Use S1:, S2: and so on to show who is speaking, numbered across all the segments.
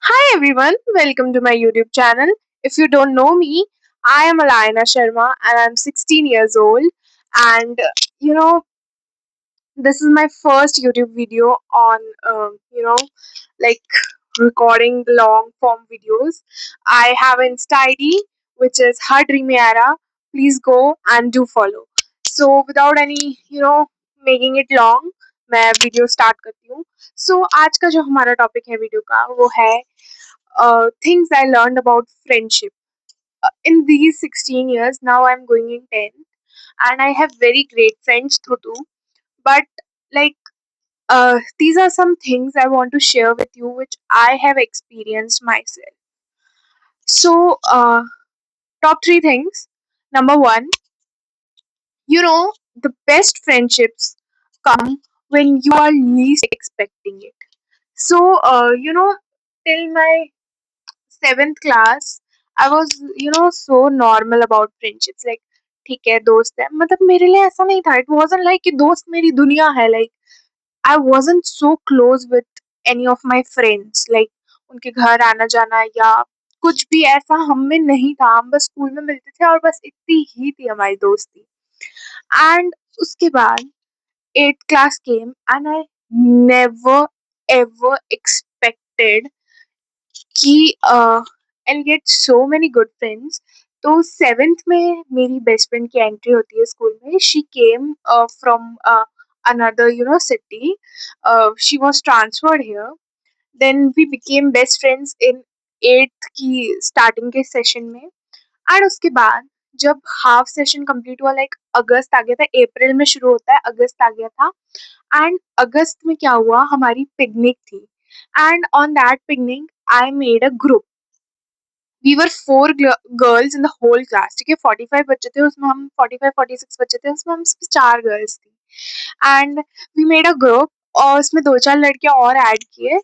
S1: Hi everyone, welcome to my YouTube channel. If you don't know me, I am Alayna Sharma and I'm 16 years old. And you know, this is my first YouTube video on, like recording the long form videos. I have Insta ID which is Har Dream Yara. Please go and do follow. So without any, making it long, मैं video start करती हूँ. सो आज का जो हमारा topic है video का वो है things I learned about friendship. In these 16 years, now I'm going in 10th, and I have very great friends through too. But, like, these are some things I want to share with you which I have experienced myself. So, top three things. Number one, the best friendships come when you are least expecting it. So, till my seventh class I was so normal about friendships like ठीक है दोस्त है मतलब मेरे लिए ऐसा नहीं था इट वॉजन लाइक कि दोस्त मेरी दुनिया है like I वॉजन so close with any of my friends like उनके घर आना जाना या कुछ भी ऐसा हम में नहीं था हम बस स्कूल में मिलते थे और बस इतनी ही थी हमारी दोस्ती एंड उसके बाद eight class came and I never ever expected कि I get so many good friends. तो सेवेंथ में मेरी बेस्ट फ्रेंड की एंट्री होती है स्कूल में. She came from another city. She was transferred here. Then we became best friends in eighth की starting के सेशन में. एंड उसके बाद जब हाफ सेशन कंप्लीट हुआ लाइक अगस्त आ गया था, अप्रैल में शुरू होता है, अगस्त आ गया था. एंड अगस्त में क्या हुआ, हमारी पिकनिक थी. And on that picnic I made a group. We were four girls in the whole class. ठीक है, 45 बच्चे थे उसमें, हम 45-46 बच्चे थे उसमें, हम सिर्फ 4 गर्ल्स थी. And we made a group और उसमें दो चार लड़के और ऐड किए.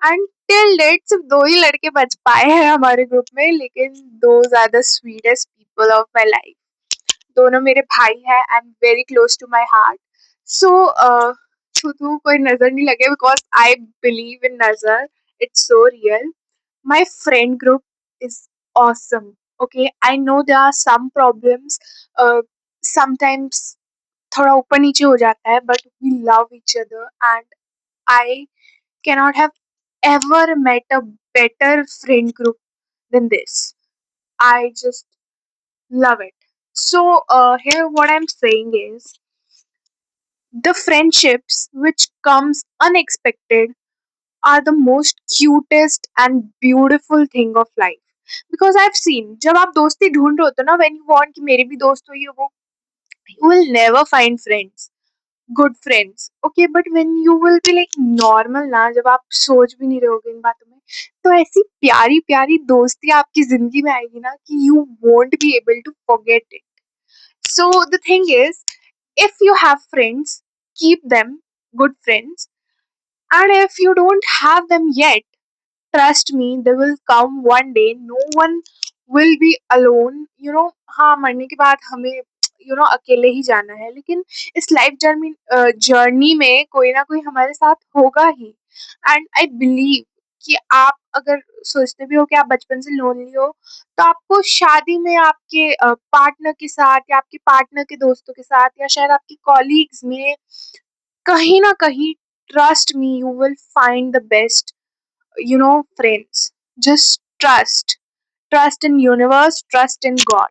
S1: एंड टिल डेट सिर्फ दो ही लड़के बच पाए हैं हमारे ग्रुप में, लेकिन those are the sweetest people of my life. दोनों मेरे भाई हैं and very close to my heart. So छू तू कोई नजर नहीं लगे बिकॉज आई बिलीव इन नजर. It's so real. My friend group is awesome. Okay, I know there are some problems. Sometimes थोड़ा ऊपर नीचे हो जाता है, but we love each other and I cannot have ever met a better friend group than this. I just love it. So here what I'm saying is the friendships which comes unexpected are the most cutest and beautiful thing of life. Because I've seen जब आप दोस्ती ढूंढ रहे होते हो ना, when you want कि मेरे भी दोस्त हो ये वो, you will never find friends, good friends. Okay, but when you will be like normal ना, जब आप सोच भी नहीं रहे होगे इन बातों में, तो ऐसी प्यारी प्यारी दोस्ती आपकी जिंदगी में आएगी ना कि you won't be able to forget it. So the thing is, if you have friends, keep them good friends, and if you don't have them yet, trust me, they will come one day. No one will be alone. हाँ, मरने के बाद हमें अकेले ही जाना है, लेकिन इस लाइफ जर्नी जर्नी में कोई ना कोई हमारे साथ होगा ही. एंड आई बिलीव कि आप अगर सोचते भी हो कि आप बचपन से लोनली हो, तो आपको शादी में आपके पार्टनर के साथ या आपके पार्टनर के दोस्तों के साथ या शायद आपके कॉलीग्स में कहीं ना कहीं, trust me, you will find the best friends. Just trust in universe, trust in God.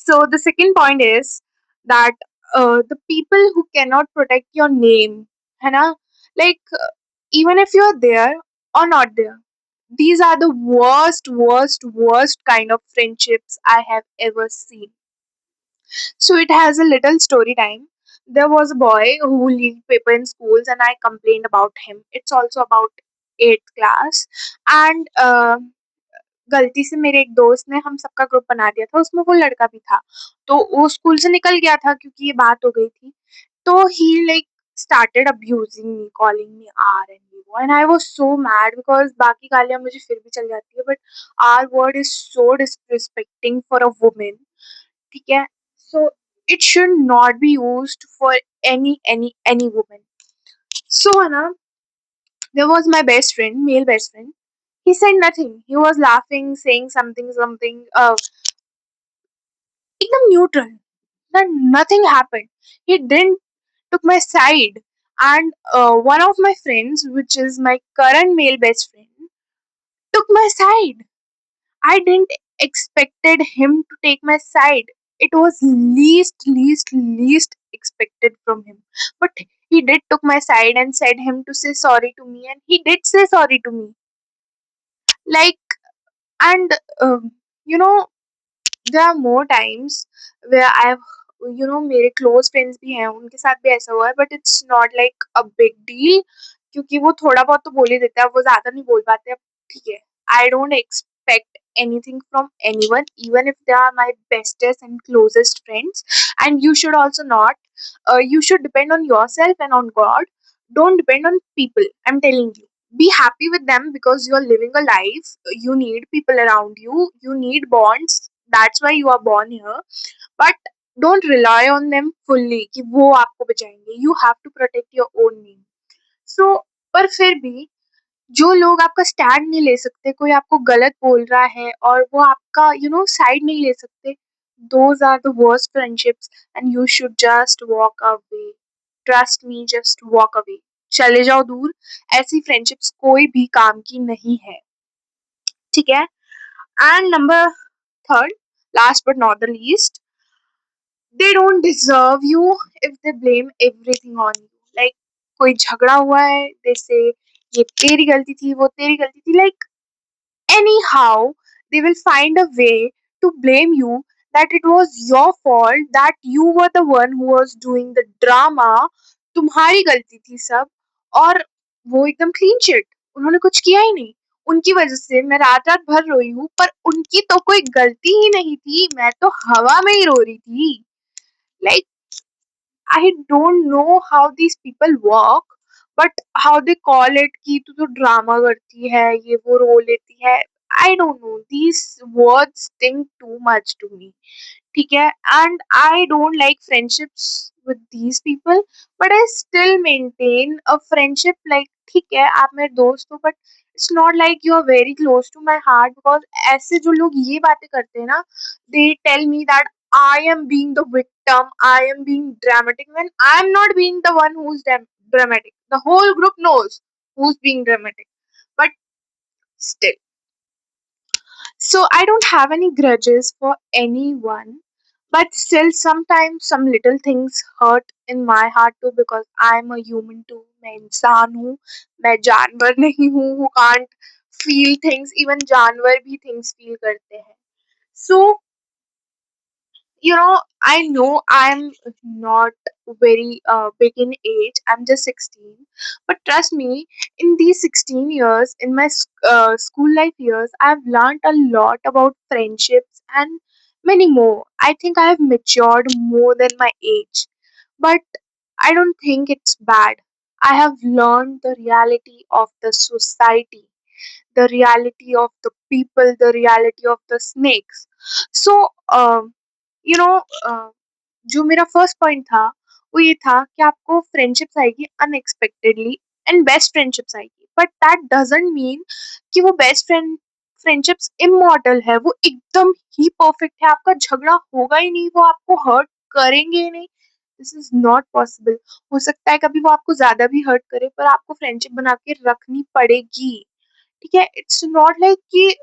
S1: So the second point is that the people who cannot protect your name, है ना, like even if you're there or not there, these are the worst kind of friendships I have ever seen. So it has a little story time. There was a boy who leaked paper in schools, and I complained about him. It's also about eighth class, and गलती से मेरे एक दोस्त ने हम सबका group बना दिया था, उसमें वो लड़का भी था. तो वो स्कूल से निकल गया था क्योंकि ये बात हो गई थी. तो ही like started abusing me, calling me R and वो, and I was so mad because बाकी गालियाँ मुझे फिर भी चल जाती है, but R word is so disrespecting for a woman. ठीक है, so it should not be used for any woman. So है ना, there was my best friend, male best friend. He said nothing. He was laughing, saying something, एकदम neutral. That nothing happened. He didn't took my side. And one of my friends, which is my current male best friend, took my side. I didn't expected him to take my side. It was least expected from him. But he did took my side and said him to say sorry to me, and he did say sorry to me. Like, and you know there are more times where I've मेरे close friends भी हैं, उनके साथ भी ऐसा हुआ है, but it's not like a big deal, क्योंकि वो थोड़ा बहुत तो बोल ही देता है, वो ज्यादा नहीं बोल पाते, अब ठीक है। I don't expect anything from anyone, even if they are my bestest and closest friends. And you should also not, you should depend on yourself and on God. Don't depend on people, I'm telling you. Be happy with them because you're living a life. You need people around you, you need bonds, that's why you are born here. But don't rely on them fully कि वो आपको बचाएंगे. You have to protect your own name. So, पर फिर भी जो लोग आपका स्टैंड नहीं ले सकते, कोई आपको गलत बोल रहा है और वो आपका साइड नहीं ले सकते, those are the worst friendships, and you should just walk away. Trust me, just walk away. चले जाओ दूर. ऐसी फ्रेंडशिप्स कोई भी काम की नहीं है. ठीक है. And number third, last but not the least, they don't deserve you if they blame everything on you. Like, कोई झगड़ा हुआ है, they say ये तेरी गलती थी, वो तेरी गलती थी. Like, anyhow, they will find a way to blame you, that it was your fault, that you were the one who was doing the drama, तुम्हारी गलती थी सब. और वो एकदम क्लीन चिट, उन्होंने कुछ किया ही नहीं. उनकी वजह से मैं रात रात भर रोई हूँ, पर उनकी तो कोई गलती ही नहीं थी, मैं तो हवा में ही रो रही थी. Like, I don't know how these people work, but how they call it कि तू तो ड्रामा करती है, ये वो रो लेती है. I don't know. These words sting too much to me. ठीक है. And I don't like friendships with these people, but I still maintain a friendship. Like, ठीक है आप मेरे दोस्त हो, but it's not like you are very close to my heart, because ऐसे जो लोग ये बातें करते हैं ना, they tell me that I am being the victim, I am being dramatic, when I'm not being the one who's dramatic. The whole group knows who's being dramatic, but still. So I don't have any grudges for anyone, but still sometimes some little things hurt in my heart too, because I'm a human too. मैं इंसान हूँ, मैं जानवर नहीं हूँ who can't feel things. Even जानवर भी things feel करते हैं. So I know I'm not very big in age. I'm just 16. But trust me, in these 16 years, in my school life years, I've learned a lot about friendships and many more. I think I have matured more than my age. But I don't think it's bad. I have learned the reality of the society, the reality of the people, the reality of the snakes. So, you know जो मेरा first point था, वो ये था कि आपको friendships आएगी unexpectedly, and best friendships आएगी, बट दैट डजंट मीन कि वो बेस्ट फ्रेंडशिप्स इमॉर्टल है, वो एकदम ही परफेक्ट है, आपका झगड़ा होगा ही नहीं, वो आपको हर्ट करेंगे ही नहीं. This is not possible. हो सकता है कभी वो आपको ज्यादा भी हर्ट करे, पर आपको फ्रेंडशिप बना के रखनी पड़ेगी. ठीक है. इट्स नॉट लाइक कि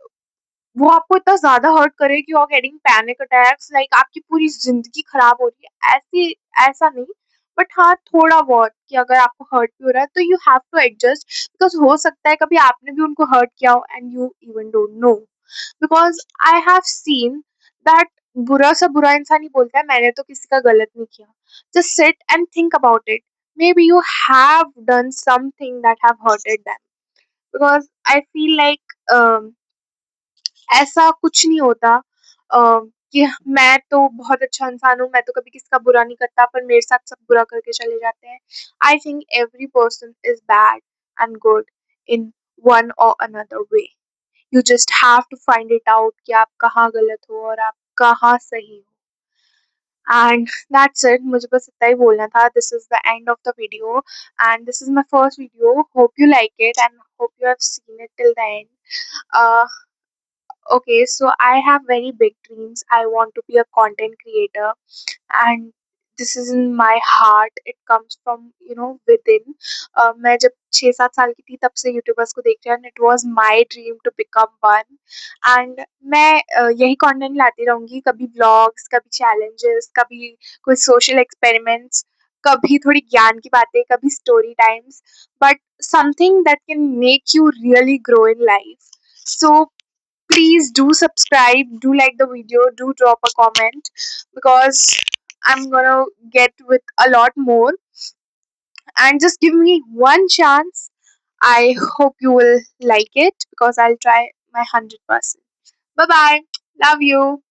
S1: वो आपको इतना ज़्यादा हर्ट करे कि you are getting panic attacks, like आपकी पूरी ज़िंदगी खराब हो रही है, ऐसी ऐसा नहीं. बट हाँ, थोड़ा बहुत कि अगर आपको हर्ट भी हो रहा है तो you have to adjust, because हो सकता है कभी आपने भी उनको हर्ट किया हो and you even don't know. Because I have seen that बुरा सा बुरा इंसान ही बोलता है मैंने तो किसी का गलत नहीं किया. Just sit and think about it. Maybe you have done something that have hurted them, because I feel like ऐसा कुछ नहीं होता अ, कि मैं तो बहुत अच्छा इंसान हूँ, मैं तो कभी किसी का बुरा नहीं करता, पर मेरे साथ सब बुरा करके चले जाते हैं. I think every person is bad and good in one और another way. You just have to find it out कि आप कहाँ गलत हो और आप कहाँ सही हो. And that's it. मुझे बस इतना ही बोलना था. This is the end of the video, and this is my first video. Hope you like it, and hope you have seen it till the end. Uh, okay, so I have very big dreams. I want to be a content creator, and this is in my heart. It comes from within. मैं जब 6-7 साल की थी तब से YouTubers को देख रही हूँ, and it was my dream to become one. And मैं यही कंटेंट लाती रहूँगी, कभी व्लॉग्स, कभी चैलेंजेस, कभी कोई सोशल एक्सपेरिमेंट्स, कभी थोड़ी ज्ञान की बातें, कभी story times, but something that can make you really grow in life. So please do subscribe, do like the video, do drop a comment, because I'm gonna get with a lot more, and just give me one chance. I hope you will like it because I'll try my 100%. Bye bye. Love you.